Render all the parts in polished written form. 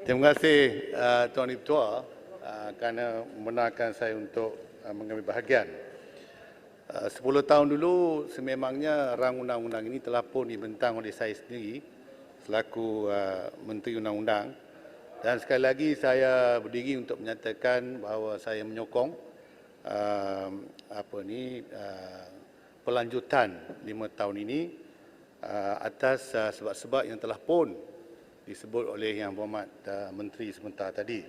Terima kasih Tuan Ketua kerana membenarkan saya untuk mengambil bahagian. 10 tahun dulu sememangnya rang undang-undang ini telah pun dibentang oleh saya sendiri selaku Menteri Undang-Undang, dan sekali lagi saya berdiri untuk menyatakan bahawa saya menyokong pelanjutan 5 tahun ini atas sebab-sebab yang telah pun disebut oleh Yang Berhormat Menteri sebentar tadi.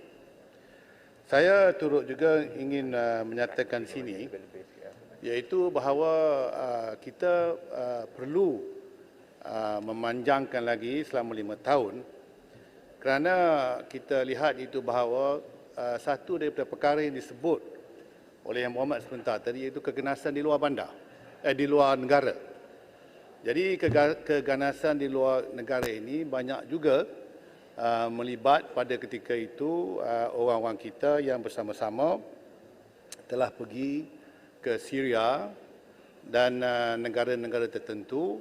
Saya turut juga ingin menyatakan sini iaitu bahawa kita perlu memanjangkan lagi selama 5 tahun kerana kita lihat itu bahawa satu daripada perkara yang disebut oleh Yang Berhormat sebentar tadi iaitu keganasan di luar bandar, di luar negara. Jadi keganasan di luar negara ini banyak juga melibat pada ketika itu orang-orang kita yang bersama-sama telah pergi ke Syria dan negara-negara tertentu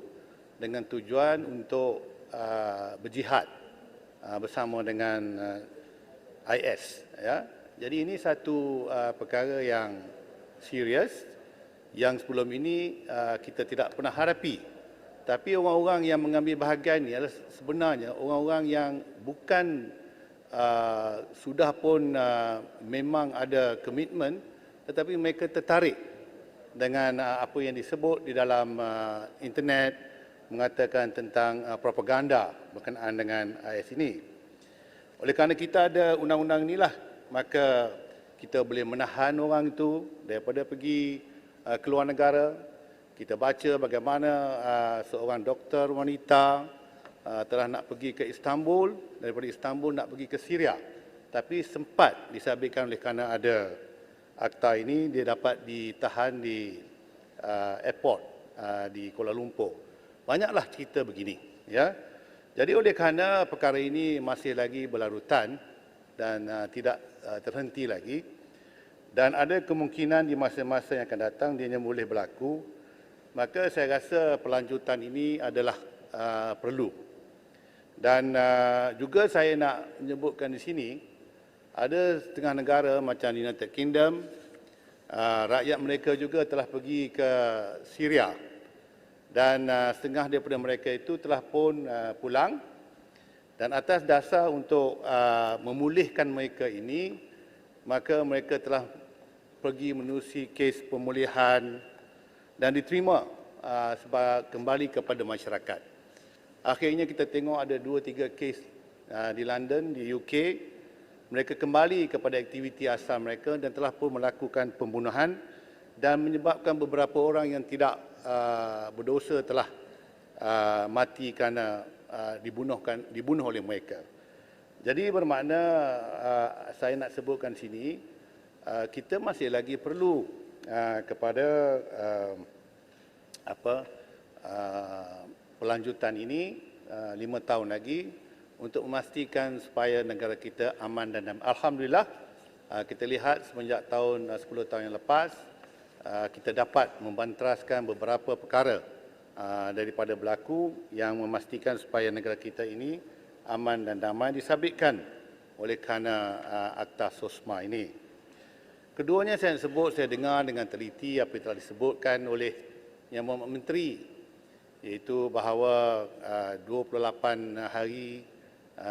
dengan tujuan untuk berjihad bersama dengan IS. Ya. Jadi ini satu perkara yang serius yang sebelum ini kita tidak pernah hadapi. Tapi orang-orang yang mengambil bahagian ini adalah sebenarnya orang-orang yang bukan sudah pun memang ada komitmen, tetapi mereka tertarik dengan apa yang disebut di dalam internet mengatakan tentang propaganda berkenaan dengan IS ini. Oleh kerana kita ada undang-undang inilah, maka kita boleh menahan orang itu daripada pergi ke luar negara. Kita baca bagaimana seorang doktor wanita telah nak pergi ke Istanbul, daripada Istanbul nak pergi ke Syria. Tapi sempat disabitkan oleh kerana ada akta ini, dia dapat ditahan di airport di Kuala Lumpur. Banyaklah cerita begini. Ya. Jadi oleh kerana perkara ini masih lagi berlarutan dan tidak terhenti lagi, dan ada kemungkinan di masa-masa yang akan datang dia boleh berlaku, maka saya rasa pelanjutan ini adalah perlu. Dan juga saya nak menyebutkan di sini, ada setengah negara macam United Kingdom, rakyat mereka juga telah pergi ke Syria. Dan setengah daripada mereka itu telah pun pulang. Dan atas dasar untuk memulihkan mereka ini, maka mereka telah pergi menerusi kes pemulihan dan diterima kembali kepada masyarakat. Akhirnya kita tengok ada 2-3 kes di London, di UK, mereka kembali kepada aktiviti asal mereka dan telah pun melakukan pembunuhan dan menyebabkan beberapa orang yang tidak berdosa telah mati kerana dibunuh oleh mereka. Jadi bermakna saya nak sebutkan sini, kita masih lagi perlu kepada pelanjutan ini 5 tahun lagi untuk memastikan supaya negara kita aman dan damai. Alhamdulillah, kita lihat semenjak tahun 10 tahun yang lepas, kita dapat membanteraskan beberapa perkara daripada berlaku yang memastikan supaya negara kita ini aman dan damai disabitkan oleh kerana Akta SOSMA ini. Keduanya saya sebut, saya dengar dengan teliti apa yang telah disebutkan oleh Yang Berhormat Menteri, iaitu bahawa 28 hari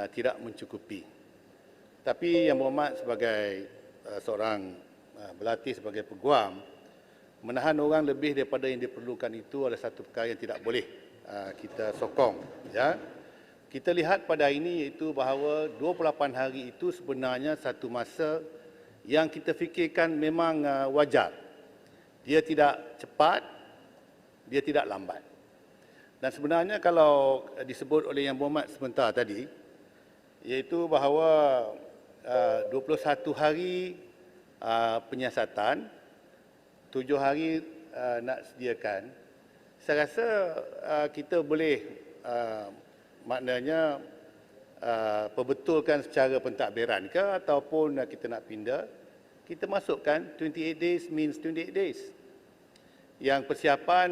tidak mencukupi. Tapi Yang Berhormat sebagai seorang berlatih sebagai peguam, menahan orang lebih daripada yang diperlukan itu adalah satu perkara yang tidak boleh kita sokong. Ya. Kita lihat pada ini iaitu bahawa 28 hari itu sebenarnya satu masa yang kita fikirkan memang wajar. Dia tidak cepat, dia tidak lambat. Dan sebenarnya kalau disebut oleh Yang Berhormat sebentar tadi, iaitu bahawa 21 hari penyiasatan, 7 hari nak sediakan, saya rasa kita boleh maknanya perbetulkan secara pentadbiran ke ataupun kita nak pindah, kita masukkan 28 days means 28 days. Yang persiapan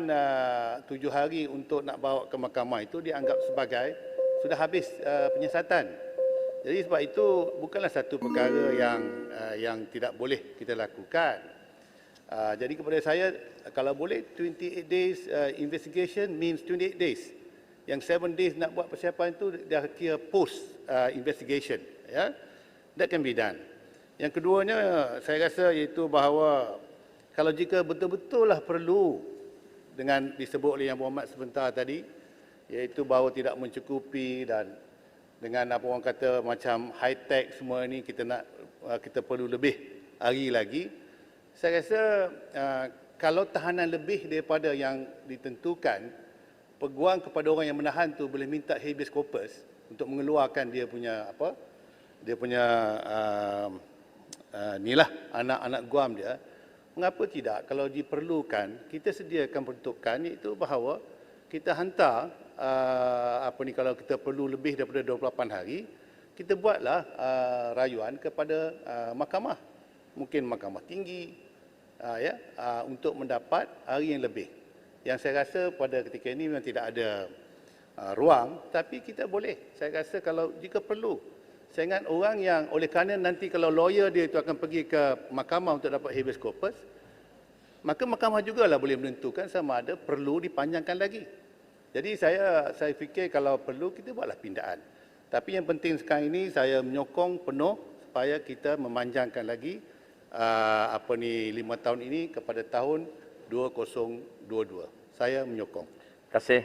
7 hari untuk nak bawa ke mahkamah itu dianggap sebagai sudah habis penyiasatan. Jadi sebab itu bukanlah satu perkara yang tidak boleh kita lakukan. Jadi kepada saya, kalau boleh 28 days investigation means 28 days. Yang 7 days nak buat persiapan itu dah kira post investigation. Ya? That can be done. Yang keduanya, saya rasa iaitu bahawa kalau jika betul-betul lah perlu dengan disebut oleh Yang Berhormat sebentar tadi, iaitu bahawa tidak mencukupi dan dengan apa orang kata macam high tech semua ini kita perlu lebih hari lagi. Saya rasa kalau tahanan lebih daripada yang ditentukan, peguam kepada orang yang menahan tu boleh minta habeas corpus untuk mengeluarkan dia punya inilah anak-anak guam dia. Mengapa tidak? Kalau diperlukan, kita sediakan peruntukan, iaitu bahawa kita hantar kalau kita perlu lebih daripada 28 hari, kita buatlah rayuan kepada mahkamah. Mungkin mahkamah tinggi untuk mendapat hari yang lebih. Yang saya rasa pada ketika ini memang tidak ada ruang, tapi kita boleh. Saya rasa kalau jika perlu. Saya ingat orang yang oleh kerana nanti kalau lawyer dia itu akan pergi ke mahkamah untuk dapat habeas corpus, maka mahkamah jugalah boleh menentukan sama ada perlu dipanjangkan lagi. Jadi saya fikir kalau perlu kita buatlah pindaan. Tapi yang penting sekarang ini saya menyokong penuh supaya kita memanjangkan lagi 5 tahun ini kepada tahun 2022. Saya menyokong. Terima kasih.